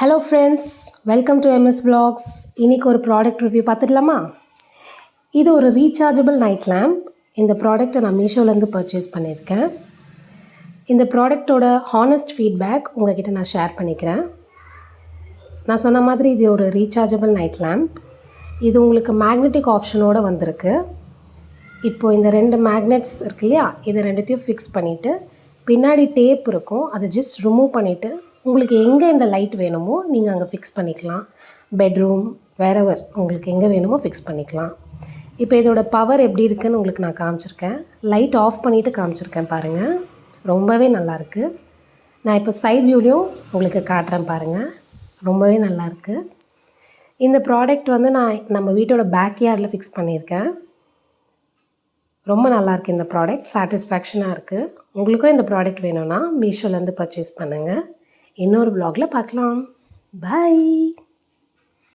Hello friends, welcome to MS Vlogs. இன்றைக்கி ஒரு product review பார்த்துடலாமா? இது ஒரு ரீசார்ஜபிள் நைட் லேம்ப். இந்த ப்ராடக்ட்டை நான் மீஷோலேருந்து பர்ச்சேஸ் பண்ணியிருக்கேன். இந்த ப்ராடக்ட்டோட ஹானஸ்ட் ஃபீட்பேக் உங்கள்கிட்ட நான் ஷேர் பண்ணிக்கிறேன். நான் சொன்ன மாதிரி இது ஒரு ரீசார்ஜபிள் நைட் லேம்ப். இது உங்களுக்கு மேக்னெட்டிக் ஆப்ஷனோடு வந்திருக்கு. இப்போது இந்த 2 மேக்னெட்ஸ் இருக்கு இல்லையா, இதை ரெண்டுத்தையும் ஃபிக்ஸ் பண்ணிவிட்டு பின்னாடி டேப் இருக்கும், அதை ஜஸ்ட் ரிமூவ் பண்ணிவிட்டு உங்களுக்கு எங்கே இந்த லைட் வேணுமோ நீங்கள் அங்கே ஃபிக்ஸ் பண்ணிக்கலாம். பெட்ரூம், வேறெவர் உங்களுக்கு எங்கே வேணுமோ ஃபிக்ஸ் பண்ணிக்கலாம். இப்போ இதோட பவர் எப்படி இருக்குதுன்னு உங்களுக்கு நான் காமிச்சிருக்கேன். லைட் ஆஃப் பண்ணிவிட்டு காமிச்சிருக்கேன் பாருங்கள். ரொம்பவே நல்லாயிருக்கு. நான் இப்போ சைட் வியூலையும் உங்களுக்கு காட்டுறேன் பாருங்கள். ரொம்பவே நல்லாயிருக்கு. இந்த ப்ராடக்ட் வந்து நான் நம்ம வீட்டோட பேக் யார்டில் ஃபிக்ஸ் பண்ணியிருக்கேன். ரொம்ப நல்லாயிருக்கு இந்த ப்ராடக்ட். சாட்டிஸ்ஃபேக்ஷனாக இருக்குது. உங்களுக்கும் இந்த ப்ராடக்ட் வேணும்னா மீஷோலேருந்து பர்ச்சேஸ் பண்ணுங்கள். இன்னொரு vlogல பார்க்கலாம். பை.